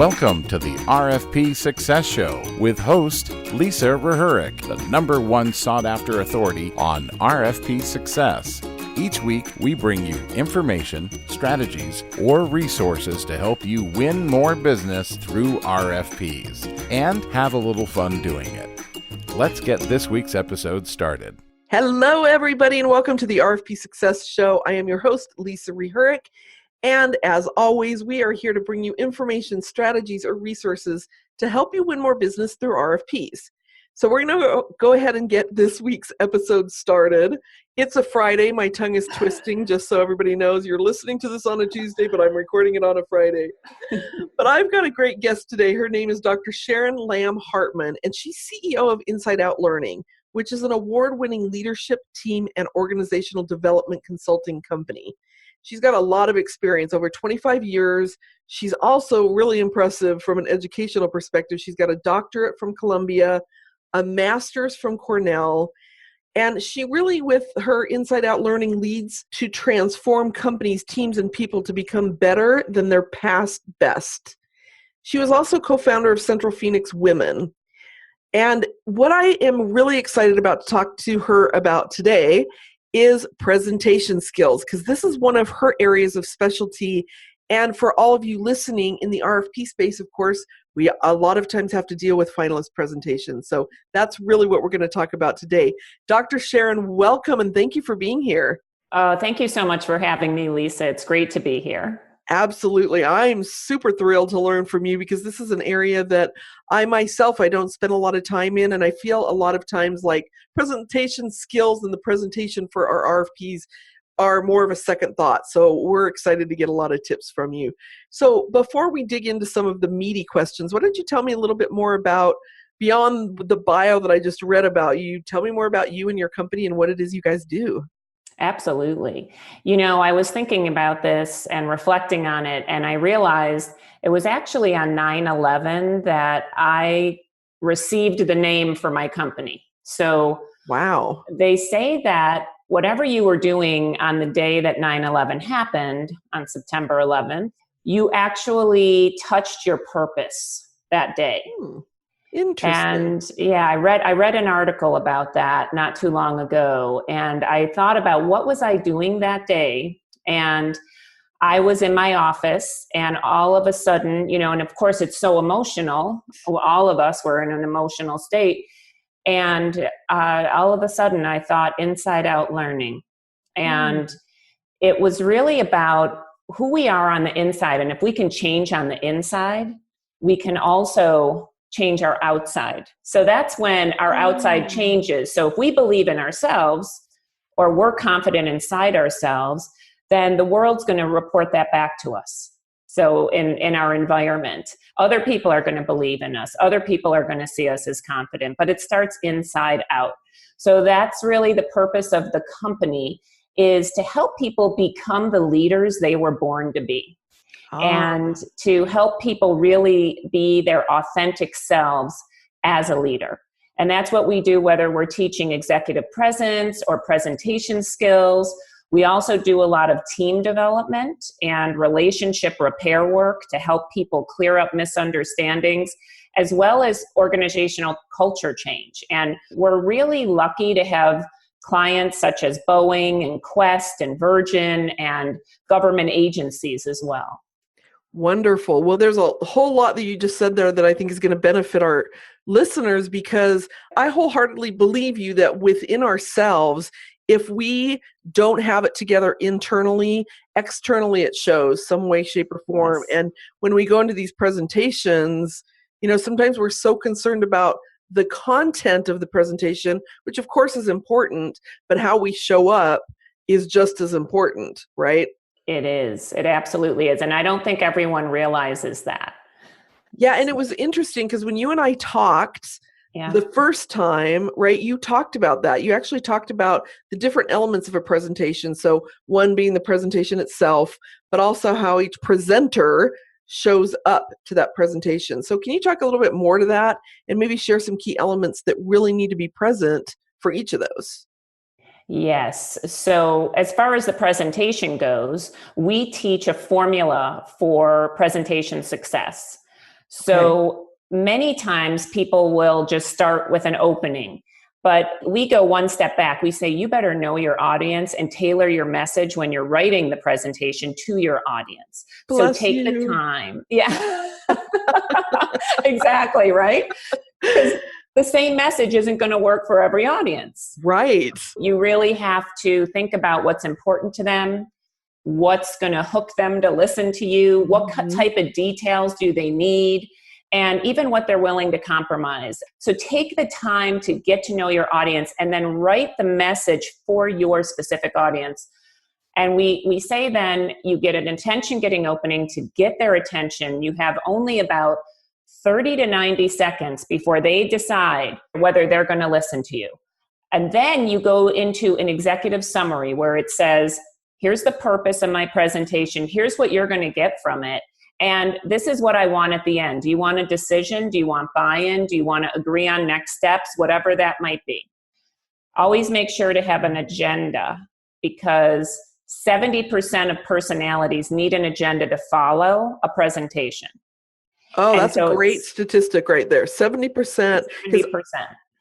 Welcome to the RFP Success Show with host Lisa Rehurik, the #1 sought-after authority on RFP success. Each week, we bring you information, strategies, or resources to help you win more business through RFPs and have a little fun doing it. Let's get this week's episode started. Hello, everybody, and welcome to the RFP Success Show. I am your host, Lisa Rehurik. And as always, we are here to bring you information, strategies, or resources to help you win more business through RFPs. So we're going to go ahead and get this week's episode started. It's a Friday. My tongue is twisting, just so everybody knows. You're listening to this on a Tuesday, but I'm recording it on a Friday. But I've got a great guest today. Her name is Dr. Sharon Lamb-Hartman, and she's CEO of Inside Out Learning, which is an award-winning leadership, team, and organizational development consulting company. She's got a lot of experience, over 25 years. She's also really impressive from an educational perspective. She's got a doctorate from Columbia, a master's from Cornell, and she really, with her Inside Out Learning, leads to transform companies, teams, and people to become better than their past best. She was also co-founder of Central Phoenix Women. And what I am really excited about to talk to her about today is presentation skills, because this is one of her areas of specialty. And for all of you listening in the RFP space, of course, we a lot of times have to deal with finalist presentations. So that's really what we're going to talk about today. Dr. Sharon, welcome, and thank you for being here. Thank you so much for having me, Lisa. It's great to be here. Absolutely. I'm super thrilled to learn from you, because this is an area that I don't spend a lot of time in, and I feel a lot of times like presentation skills and the presentation for our RFPs are more of a second thought. So we're excited to get a lot of tips from you. So before we dig into some of the meaty questions, why don't you tell me a little bit more about, beyond the bio that I just read about you, tell me more about you and your company and what it is you guys do. Absolutely. You know, I was thinking about this and reflecting on it, and I realized it was actually on 9/11 that I received the name for my company. So wow. They say that whatever you were doing on the day that 9/11 happened, on September 11th, you actually touched your purpose that day. Interesting. And yeah, I read an article about that not too long ago, and I thought about what was I doing that day. And I was in my office, and all of a sudden, you know, and of course it's so emotional. All of us were in an emotional state. And all of a sudden I thought Inside Out Learning. And it was really about who we are on the inside. And if we can change on the inside, we can also change our outside. So that's when our outside changes. So if we believe in ourselves, or we're confident inside ourselves, then the world's going to report that back to us. So in our environment, other people are going to believe in us. Other people are going to see us as confident, but it starts inside out. So that's really the purpose of the company, is to help people become the leaders they were born to be. And to help people really be their authentic selves as a leader. And that's what we do, whether we're teaching executive presence or presentation skills. We also do a lot of team development and relationship repair work to help people clear up misunderstandings, as well as organizational culture change. And we're really lucky to have clients such as Boeing and Quest and Virgin and government agencies as well. Wonderful. Well, there's a whole lot that you just said there that I think is going to benefit our listeners, because I wholeheartedly believe you that within ourselves, if we don't have it together internally, externally it shows some way, shape, or form. Yes. And when we go into these presentations, you know, sometimes we're so concerned about the content of the presentation, which of course is important, but how we show up is just as important, right? It is. It absolutely is. And I don't think everyone realizes that. Yeah. And it was interesting because when you and I talked the first time, right, you talked about that. You actually talked about the different elements of a presentation. So one being the presentation itself, but also how each presenter shows up to that presentation. So can you talk a little bit more to that and maybe share some key elements that really need to be present for each of those? Yes. So as far as the presentation goes, we teach a formula for presentation success. So many times people will just start with an opening, but we go one step back. We say, you better know your audience and tailor your message when you're writing the presentation to your audience. Bless so take you. the time. Yeah, exactly. Right. Because the same message isn't going to work for every audience. Right. You really have to think about what's important to them, what's going to hook them to listen to you, what type of details do they need, and even what they're willing to compromise. So take the time to get to know your audience and then write the message for your specific audience. And we say then you get an attention-getting opening. To get their attention, you have only about 30 to 90 seconds before they decide whether they're going to listen to you. And then you go into an executive summary where it says, here's the purpose of my presentation. Here's what you're going to get from it. And this is what I want at the end. Do you want a decision? Do you want buy-in? Do you want to agree on next steps? Whatever that might be. Always make sure to have an agenda, because 70% of personalities need an agenda to follow a presentation. Oh, that's a great statistic right there. 70%. 70%.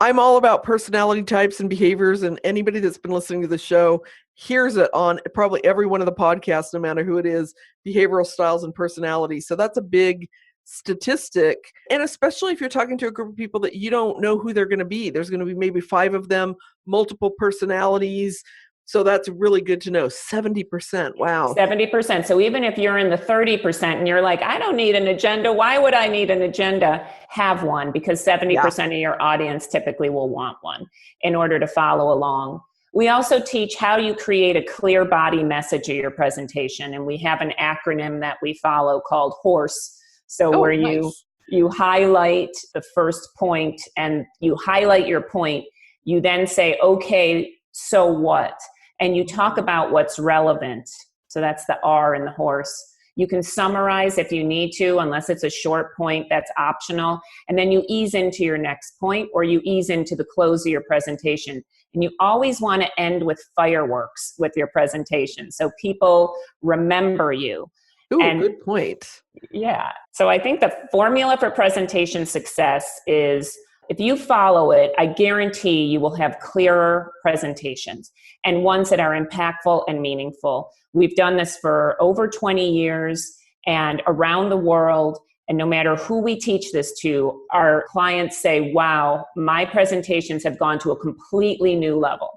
I'm all about personality types and behaviors, and anybody that's been listening to the show hears it on probably every one of the podcasts, no matter who it is, behavioral styles and personality. So that's a big statistic. And especially if you're talking to a group of people that you don't know who they're going to be. There's going to be maybe 5 of them, multiple personalities. So that's really good to know. 70%. Wow. 70%. So even if you're in the 30% and you're like, I don't need an agenda. Why would I need an agenda? Have one, because 70% of your audience typically will want one in order to follow along. We also teach how you create a clear body message of your presentation. And we have an acronym that we follow called HORSE. So you highlight the first point and you highlight your point. You then say, okay, so what? And you talk about what's relevant. So that's the R in the HORSE. You can summarize if you need to, unless it's a short point, that's optional. And then you ease into your next point, or you ease into the close of your presentation. And you always want to end with fireworks with your presentation, so people remember you. Ooh, good point. Yeah. So I think the formula for presentation success is, if you follow it, I guarantee you will have clearer presentations and ones that are impactful and meaningful. We've done this for over 20 years and around the world. And no matter who we teach this to, our clients say, wow, my presentations have gone to a completely new level.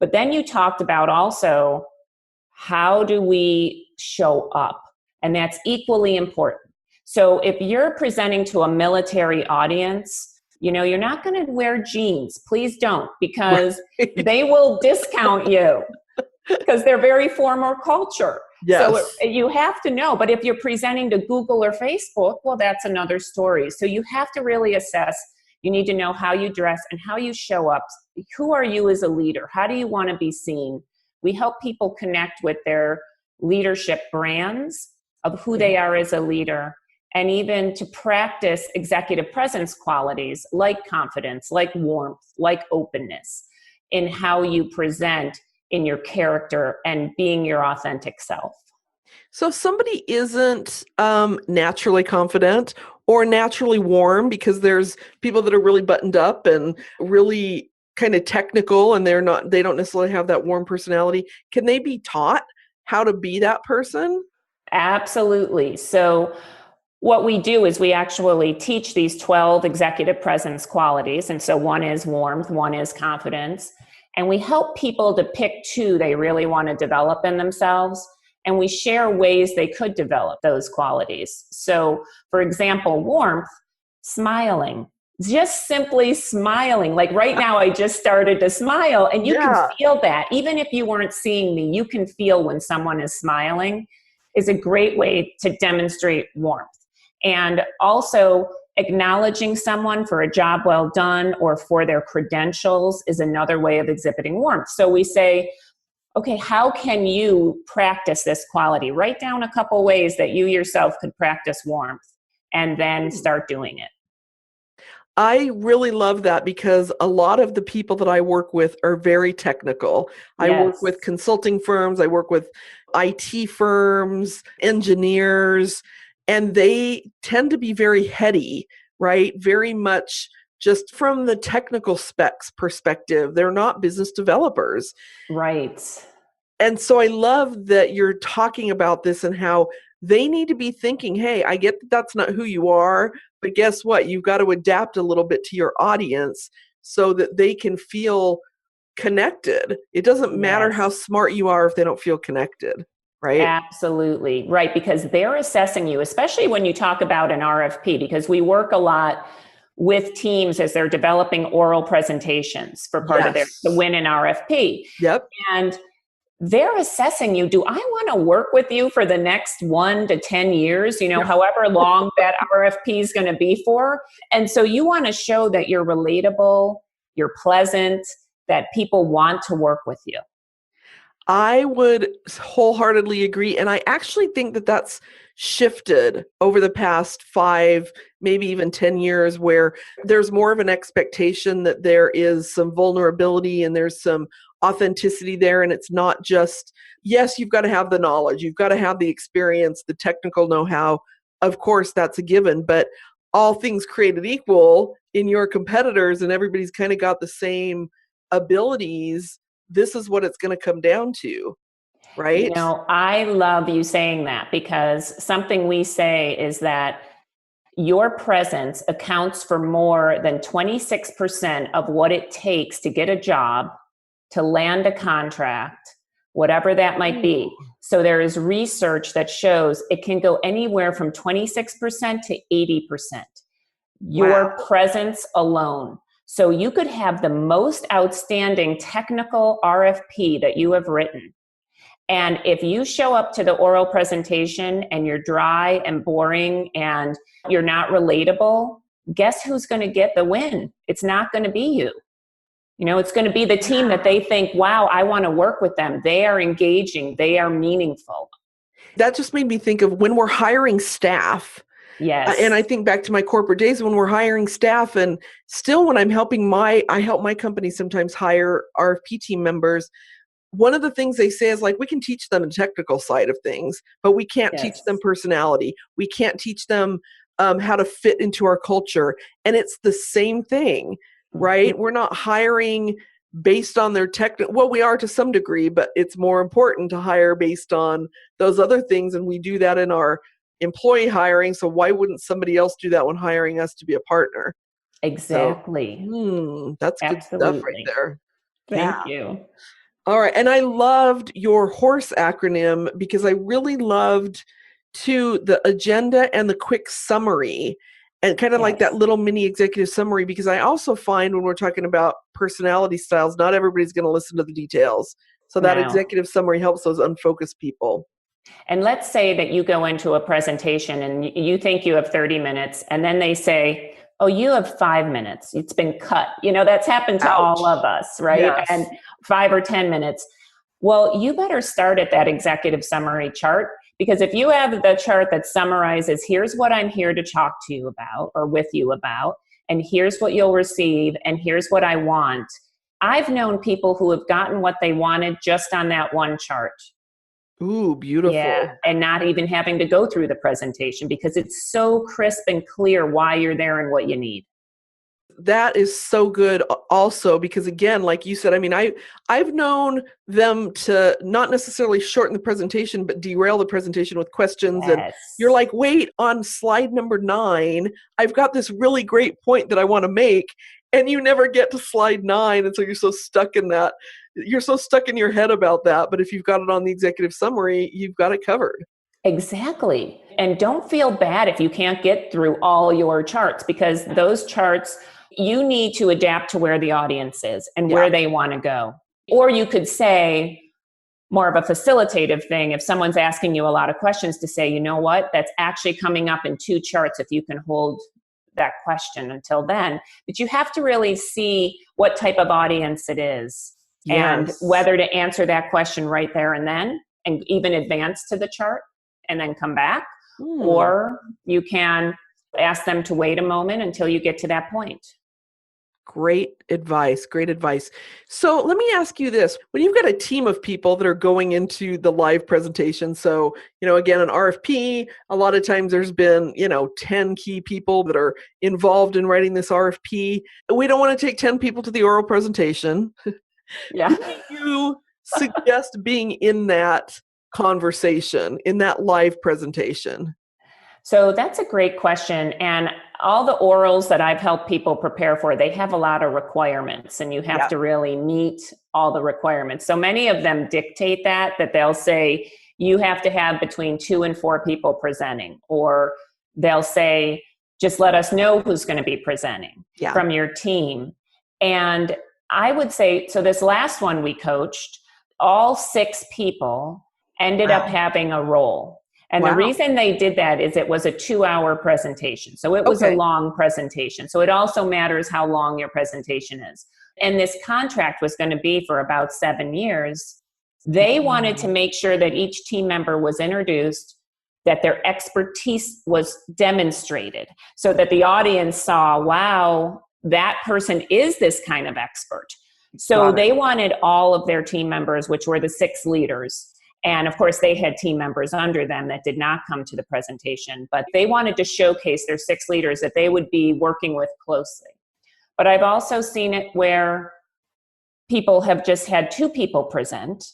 But then you talked about also, how do we show up? And that's equally important. So if you're presenting to a military audience, you're not going to wear jeans. Please don't, because they will discount you because they're very formal culture. Yes. So you have to know. But if you're presenting to Google or Facebook, well, that's another story. So you have to really assess. You need to know how you dress and how you show up. Who are you as a leader? How do you want to be seen? We help people connect with their leadership brands of who they are as a leader, and even to practice executive presence qualities like confidence, like warmth, like openness in how you present in your character and being your authentic self. So if somebody isn't naturally confident or naturally warm, because there's people that are really buttoned up and really kind of technical, and they don't necessarily have that warm personality, can they be taught how to be that person? Absolutely. So what we do is we actually teach these 12 executive presence qualities. And so one is warmth, one is confidence. And we help people to pick 2 they really want to develop in themselves. And we share ways they could develop those qualities. So, for example, warmth, smiling, just simply smiling. Like right now, I just started to smile, and you can feel that. Even if you weren't seeing me, you can feel when someone is smiling. Is a great way to demonstrate warmth. And also acknowledging someone for a job well done or for their credentials is another way of exhibiting warmth. So we say, okay, how can you practice this quality? Write down a couple ways that you yourself could practice warmth, and then start doing it. I really love that, because a lot of the people that I work with are very technical. I work with consulting firms. I work with IT firms, engineers, and they tend to be very heady, right? Very much just from the technical specs perspective. They're not business developers. Right. And so I love that you're talking about this and how they need to be thinking, hey, I get that that's not who you are, but guess what? You've got to adapt a little bit to your audience so that they can feel connected. It doesn't matter how Yes. smart you are if they don't feel connected, right? Absolutely. Right. Because they're assessing you, especially when you talk about an RFP, because we work a lot with teams as they're developing oral presentations for part of their to Yes. win an RFP. Yep. And they're assessing you. Do I want to work with you for the next 1 to 10 years, however long that RFP is going to be for? And so you want to show that you're relatable, you're pleasant, that people want to work with you. I would wholeheartedly agree. And I actually think that that's shifted over the past 5, maybe even 10 years, where there's more of an expectation that there is some vulnerability and there's some authenticity there. And it's not just, yes, you've got to have the knowledge, you've got to have the experience, the technical know-how. Of course, that's a given. But all things created equal in your competitors, and everybody's kind of got the same abilities, this is what it's going to come down to, right? I love you saying that, because something we say is that your presence accounts for more than 26% of what it takes to get a job, to land a contract, whatever that might be. So there is research that shows it can go anywhere from 26% to 80%. Your presence alone. So you could have the most outstanding technical RFP that you have written. And if you show up to the oral presentation and you're dry and boring and you're not relatable, guess who's going to get the win? It's not going to be you. It's going to be the team that they think, wow, I want to work with them. They are engaging. They are meaningful. That just made me think of when we're hiring staff. Yes. And I think back to my corporate days when we're hiring staff, and still when I'm I help my company sometimes hire RFP team members. One of the things they say is like, we can teach them the technical side of things, but we can't teach them personality. We can't teach them how to fit into our culture. And it's the same thing, right? We're not hiring based on their technical, well, we are to some degree, but it's more important to hire based on those other things. And we do that in our employee hiring. So why wouldn't somebody else do that when hiring us to be a partner? Exactly. So, that's good stuff right Absolutely. there. Thank you. All right. And I loved your HORSE acronym because I really loved too the agenda and the quick summary, and kind of like that little mini executive summary, because I also find when we're talking about personality styles, not everybody's going to listen to the details. So that executive summary helps those unfocused people. And let's say that you go into a presentation and you think you have 30 minutes, and then they say, oh, you have 5 minutes. It's been cut. That's happened to all of us, right? Yes. And 5 or 10 minutes. Well, you better start at that executive summary chart, because if you have the chart that summarizes, here's what I'm here to talk to you about or with you about, and here's what you'll receive, and here's what I want. I've known people who have gotten what they wanted just on that one chart. Ooh, beautiful. Yeah, and not even having to go through the presentation, because it's so crisp and clear why you're there and what you need. That is so good also, because again, like you said, I mean, I've known them to not necessarily shorten the presentation, but derail the presentation with questions. Yes. And you're like, wait, on slide number 9, I've got this really great point that I want to make. And you never get to slide 9. And so you're so stuck in that. You're so stuck in your head about that. But if you've got it on the executive summary, you've got it covered. Exactly. And don't feel bad if you can't get through all your charts, because those charts, you need to adapt to where the audience is and where they want to go. Or you could say, more of a facilitative thing, if someone's asking you a lot of questions, to say, you know what, that's actually coming up in 2 charts if you can hold that question until then. But you have to really see what type of audience it is and whether to answer that question right there and then, and even advance to the chart and then come back. Or you can ask them to wait a moment until you get to that point. Great advice. Great advice. So let me ask you this. When you've got a team of people that are going into the live presentation, so, again, an RFP, a lot of times there's been, 10 key people that are involved in writing this RFP. We don't want to take 10 people to the oral presentation. Yeah. Who do you suggest being in that conversation, in that live presentation? So that's a great question. And all the orals that I've helped people prepare for, they have a lot of requirements and you have to really meet all the requirements. So many of them dictate that they'll say you have to have between 2 and 4 people presenting, or they'll say, just let us know who's going to be presenting from your team. And I would say, so this last one we coached, all 6 people ended up having a role. And the reason they did that is it was a 2-hour presentation. So it was a long presentation. So it also matters how long your presentation is. And this contract was going to be for about 7 years. They wanted to make sure that each team member was introduced, that their expertise was demonstrated, so that the audience saw, wow, that person is this kind of expert. So they wanted all of their team members, which were the 6 leaders. And of course, they had team members under them that did not come to the presentation, but they wanted to showcase their 6 leaders that they would be working with closely. But I've also seen it where people have just had 2 people present,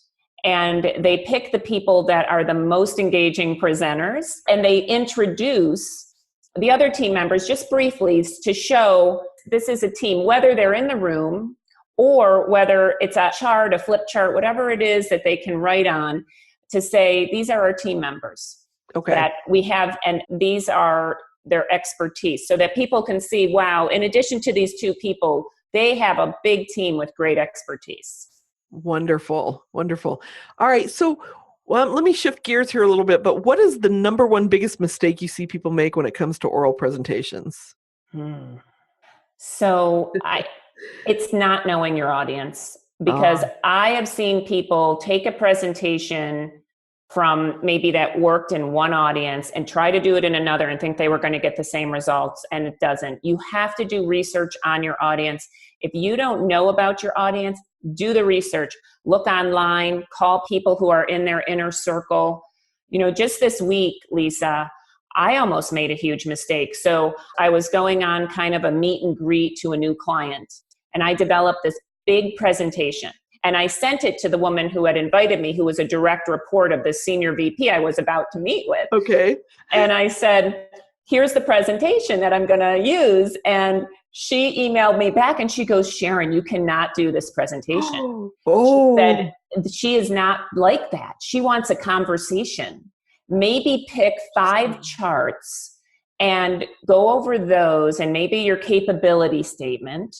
and they pick the people that are the most engaging presenters, and they introduce the other team members just briefly to show this is a team, whether they're in the room or whether it's a chart, a flip chart, whatever it is that they can write on, to say, these are our team members that we have, and these are their expertise, so that people can see, wow, in addition to these 2 people, they have a big team with great expertise. Wonderful. Wonderful. All right. So let me shift gears here a little bit, but what is the number one biggest mistake you see people make when it comes to oral presentations? So it's not knowing your audience, because I have seen people take a presentation from maybe that worked in one audience and try to do it in another and think they were going to get the same results, and it doesn't. You have to do research on your audience. If you don't know about your audience, do the research. Look online, call people who are in their inner circle. Just this week, Lisa, I almost made a huge mistake. So I was going on kind of a meet and greet to a new client, and I developed this big presentation. And I sent it to the woman who had invited me, who was a direct report of the senior VP I was about to meet with. Okay. And I said, here's the presentation that I'm going to use. And she emailed me back and she goes, Sharon, you cannot do this presentation. She said, she is not like that. She wants a conversation. Maybe pick 5 charts and go over those, and maybe your capability statement,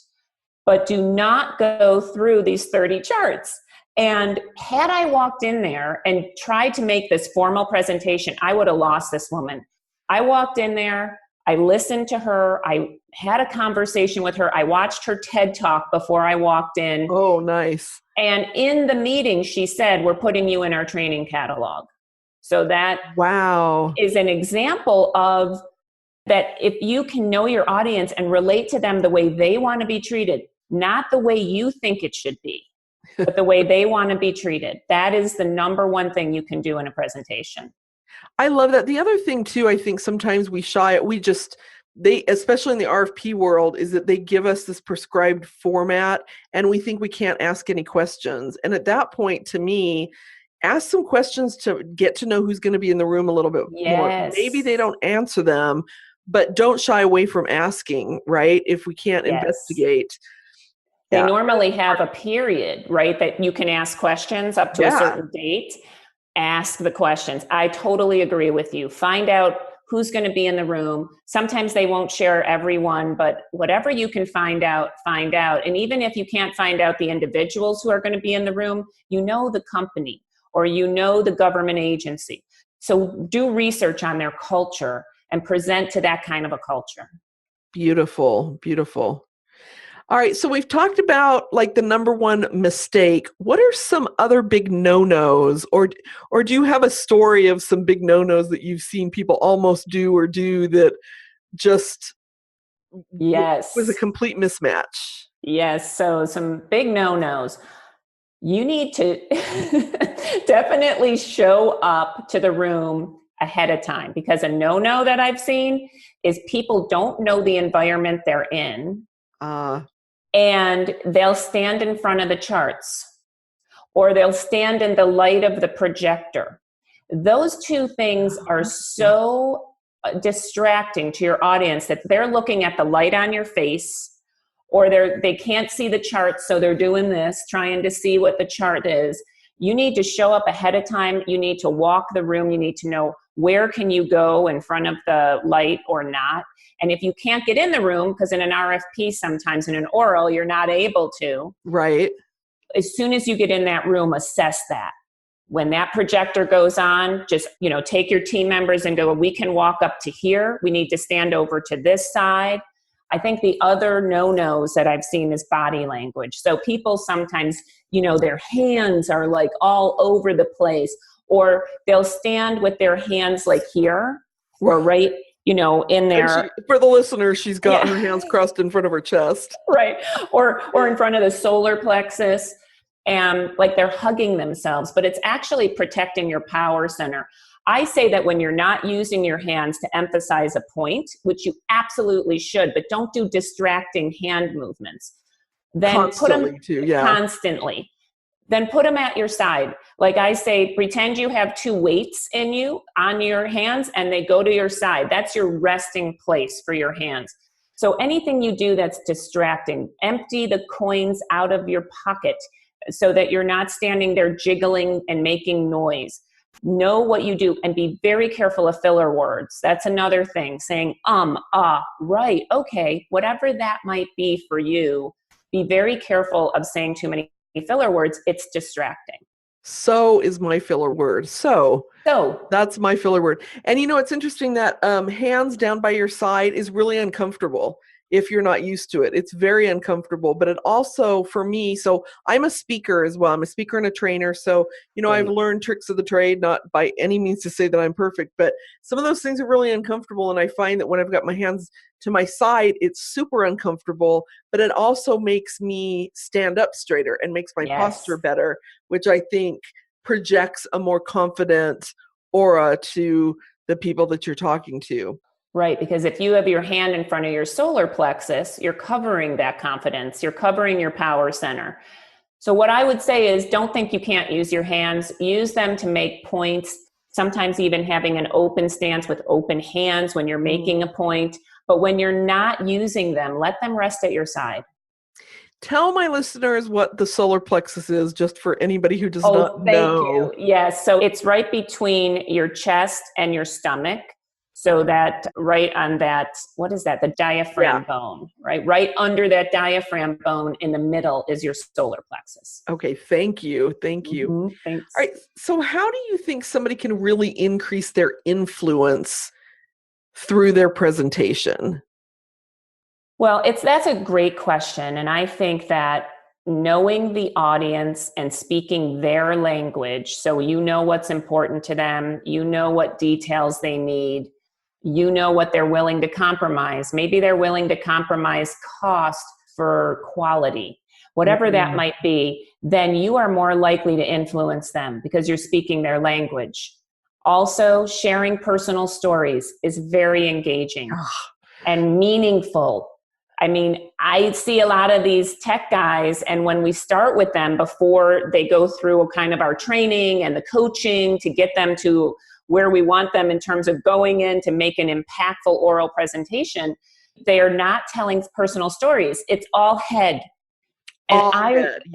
but do not go through these 30 charts. And had I walked in there and tried to make this formal presentation, I would have lost this woman. I walked in there, I listened to her, I had a conversation with her, I watched her TED Talk before I walked in. Oh, nice. And in the meeting, she said, we're putting you in our training catalog. So that is an example of that. If you can know your audience and relate to them the way they want to be treated, not the way you think it should be, but the way they want to be treated. That is the number one thing you can do in a presentation. I love that. The other thing too, I think sometimes they, especially in the RFP world, is that they give us this prescribed format and we think we can't ask any questions. And at that point, to me, ask some questions to get to know who's going to be in the room a little bit more. Maybe they don't answer them, but don't shy away from asking, right? If we can't investigate. They normally have a period, right, that you can ask questions up to a certain date. Ask the questions. I totally agree with you. Find out who's going to be in the room. Sometimes they won't share everyone, but whatever you can find out, find out. And even if you can't find out the individuals who are going to be in the room, you know the company or you know the government agency. So do research on their culture and present to that kind of a culture. Beautiful, beautiful. All right, so we've talked about like the number one mistake. What are some other big no-nos, or do you have a story of some big no-nos that you've seen people almost do or do that just Yes. was a complete mismatch. Yes. So some big no-nos. You need to definitely show up to the room ahead of time, because a no-no that I've seen is people don't know the environment they're in, and they'll stand in front of the charts, or they'll stand in the light of the projector. Those two things are so distracting to your audience that they're looking at the light on your face, or they can't see the chart, so they're doing this, trying to see what the chart is. You need to show up ahead of time. You need to walk the room. You need to know where can you go in front of the light or not. And if you can't get in the room, because in an RFP, sometimes in an oral, you're not able to. Right. As soon as you get in that room, assess that. When that projector goes on, just, take your team members and go, we can walk up to here. We need to stand over to this side. I think the other no-nos that I've seen is body language. So people sometimes, their hands are like all over the place, or they'll stand with their hands like here, or right, in there. For the listener, she's got her hands crossed in front of her chest. Right. Or in front of the solar plexus, and like they're hugging themselves, but it's actually protecting your power center. I say that when you're not using your hands to emphasize a point, which you absolutely should, but don't do distracting hand movements. Then constantly constantly. Then put them at your side. Like I say, pretend you have two weights in you on your hands and they go to your side. That's your resting place for your hands. So anything you do that's distracting, empty the coins out of your pocket so that you're not standing there jiggling and making noise. Know what you do and be very careful of filler words. That's another thing. Saying, right, okay, whatever that might be for you, be very careful of saying too many filler words. It's distracting. So is my filler word. So that's my filler word. And it's interesting that hands down by your side is really uncomfortable if you're not used to it. It's very uncomfortable, but it also, for me, so I'm a speaker as well. I'm a speaker and a trainer. So, I've learned tricks of the trade, not by any means to say that I'm perfect, but some of those things are really uncomfortable. And I find that when I've got my hands to my side, it's super uncomfortable, but it also makes me stand up straighter and makes my posture better, which I think projects a more confident aura to the people that you're talking to. Right, because if you have your hand in front of your solar plexus, you're covering that confidence. You're covering your power center. So what I would say is, don't think you can't use your hands. Use them to make points, sometimes even having an open stance with open hands when you're making a point. But when you're not using them, let them rest at your side. Tell my listeners what the solar plexus is, just for anybody who does not know. Thank you. Yes, so it's right between your chest and your stomach. So that right on that, what is that? The diaphragm bone, right? Right under that diaphragm bone in the middle is your solar plexus. Okay, thank you. Thank you. Mm-hmm, thanks. All right, so how do you think somebody can really increase their influence through their presentation? Well, that's a great question. And I think that knowing the audience and speaking their language, so you know what's important to them, you know what details they need, you know what they're willing to compromise. Maybe they're willing to compromise cost for quality, whatever that might be, then you are more likely to influence them because you're speaking their language. Also, sharing personal stories is very engaging and meaningful. I mean, I see a lot of these tech guys, and when we start with them before they go through kind of our training and the coaching to get them to where we want them in terms of going in to make an impactful oral presentation, they are not telling personal stories. It's all head. And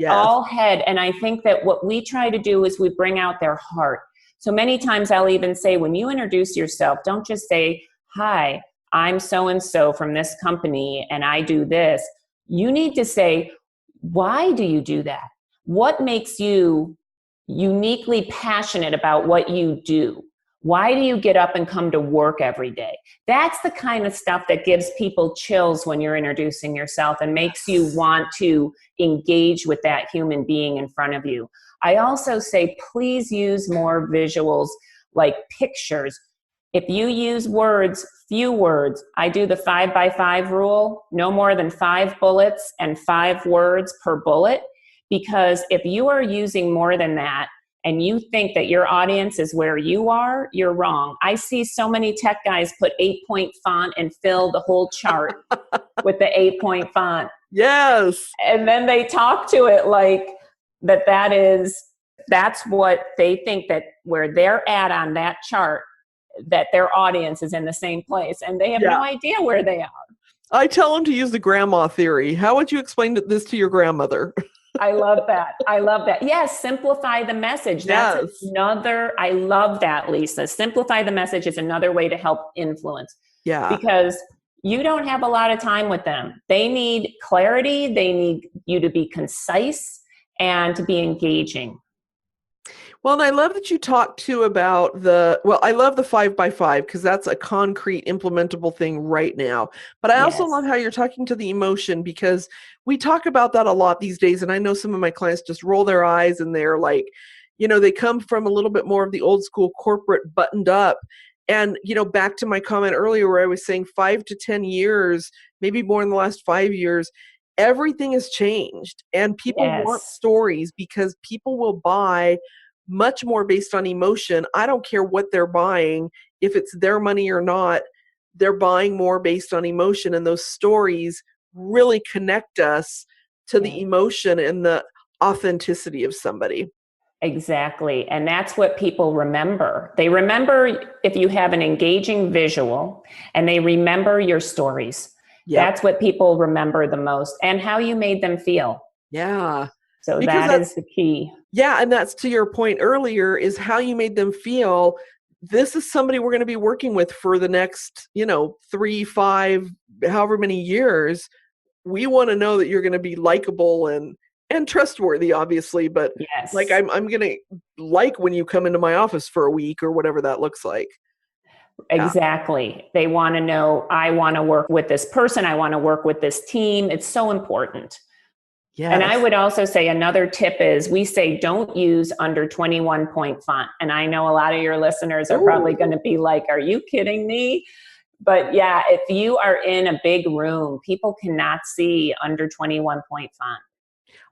all head. And I think that what we try to do is we bring out their heart. So many times I'll even say, when you introduce yourself, don't just say, hi, I'm so-and-so from this company and I do this. You need to say, why do you do that? What makes you uniquely passionate about what you do? Why do you get up and come to work every day? That's the kind of stuff that gives people chills when you're introducing yourself and makes you want to engage with that human being in front of you. I also say, please use more visuals like pictures. If you use words, few words, I do the 5x5 rule, no more than 5 bullets and 5 words per bullet. Because if you are using more than that and you think that your audience is where you are, you're wrong. I see so many tech guys put 8-point font and fill the whole chart with the 8-point font. Yes. And then they talk to it like that's what they think, that where they're at on that chart, that their audience is in the same place, and they have no idea where they are. I tell them to use the grandma theory. How would you explain this to your grandmother? I love that. Yes, simplify the message. That's another, I love that, Lisa. Simplify the message is another way to help influence. Yeah. Because you don't have a lot of time with them. They need clarity. They need you to be concise and to be engaging. Well, and I love that you talked too about I love the 5x5 because that's a concrete implementable thing right now. But I also love how you're talking to the emotion, because we talk about that a lot these days. And I know some of my clients just roll their eyes and they're like, they come from a little bit more of the old school corporate buttoned up. And, back to my comment earlier where I was saying 5 to 10 years, maybe more in the last 5 years, everything has changed. And people want stories because people will buy much more based on emotion. I don't care what they're buying, if it's their money or not, they're buying more based on emotion. And those stories really connect us to the emotion and the authenticity of somebody. Exactly. And that's what people remember. They remember if you have an engaging visual, and they remember your stories. Yep. That's what people remember the most, and how you made them feel. Yeah. So that is the key. Yeah, and that's to your point earlier, is how you made them feel. This is somebody we're going to be working with for the next, 3, 5, however many years. We want to know that you're going to be likable and trustworthy, obviously. But like, I'm going to like when you come into my office for a week or whatever that looks like. Exactly. They want to know, I want to work with this person. I want to work with this team. It's so important. Yes. And I would also say another tip is, we say don't use under 21-point font. And I know a lot of your listeners are probably going to be like, are you kidding me? But yeah, if you are in a big room, people cannot see under 21-point font.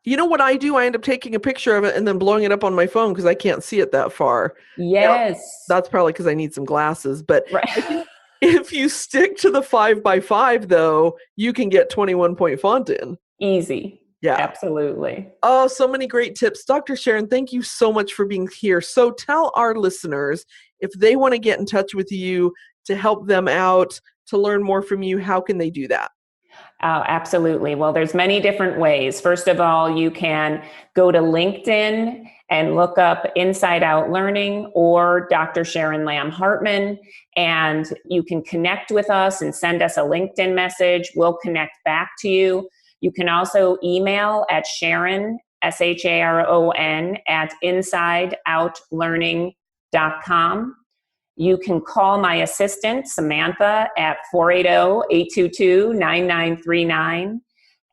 You know what I do? I end up taking a picture of it and then blowing it up on my phone because I can't see it that far. Yes. That's probably because I need some glasses. But if you stick to the 5x5, though, you can get 21-point font in. Easy. Yeah, absolutely. Oh, so many great tips. Dr. Sharon, thank you so much for being here. So tell our listeners, if they want to get in touch with you to help them out, to learn more from you, how can they do that? Oh, absolutely. Well, there's many different ways. First of all, you can go to LinkedIn and look up Inside Out Learning or Dr. Sharon Lamb Hartman, and you can connect with us and send us a LinkedIn message. We'll connect back to you. You can also email at Sharon, SHARON, at insideoutlearning.com. You can call my assistant, Samantha, at 480-822-9939.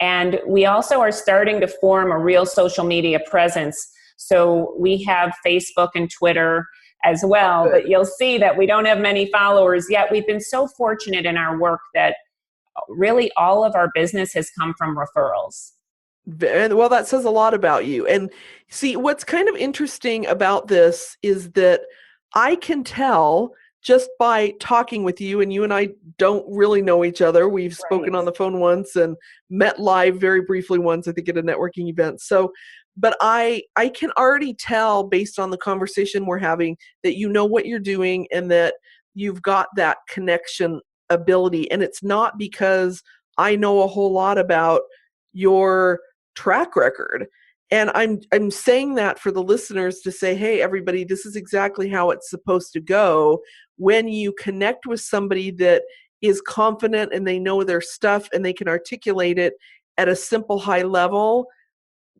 And we also are starting to form a real social media presence. So we have Facebook and Twitter as well. But you'll see that we don't have many followers yet. We've been so fortunate in our work that really all of our business has come from referrals. Well, that says a lot about you. And see, what's kind of interesting about this is that I can tell just by talking with you, and you and I don't really know each other. We've spoken on the phone once and met live very briefly once, I think at a networking event. So, but I can already tell based on the conversation we're having that you know what you're doing and that you've got that connection ability. And it's not because I know a whole lot about your track record. And I'm saying that for the listeners to say, hey, everybody, this is exactly how it's supposed to go. When you connect with somebody that is confident and they know their stuff and they can articulate it at a simple high level,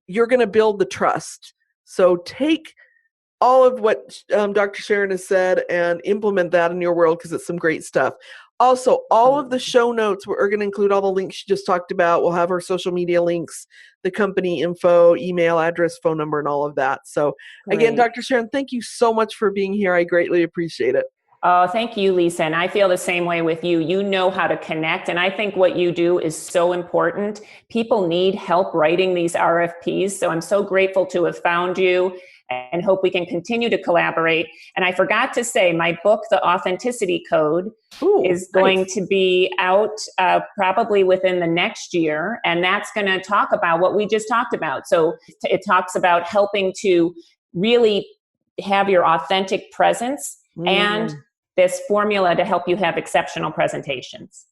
you're going to build the trust. So take all of what Dr. Sharon has said and implement that in your world, because it's some great stuff. Also, all of the show notes are going to include all the links she just talked about. We'll have her social media links, the company info, email address, phone number, and all of that. So again, Dr. Sharon, thank you so much for being here. I greatly appreciate it. Oh, thank you, Lisa. And I feel the same way with you. You know how to connect. And I think what you do is so important. People need help writing these RFPs. So I'm so grateful to have found you and hope we can continue to collaborate. And I forgot to say, my book, The Authenticity Code, is going to be out probably within the next year. And that's going to talk about what we just talked about. So it talks about helping to really have your authentic presence and this formula to help you have exceptional presentations.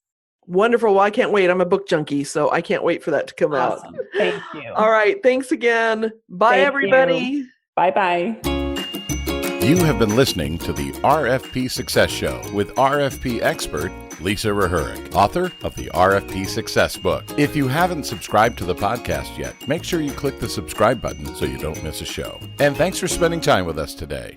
Wonderful. Well, I can't wait. I'm a book junkie, so I can't wait for that to come Awesome. out. Thank you. All right. Thanks again. Bye, Thank everybody. you. Bye-bye. You have been listening to the RFP Success Show with RFP expert Lisa Reherik, author of the RFP Success Book. If you haven't subscribed to the podcast yet, make sure you click the subscribe button so you don't miss a show. And thanks for spending time with us today.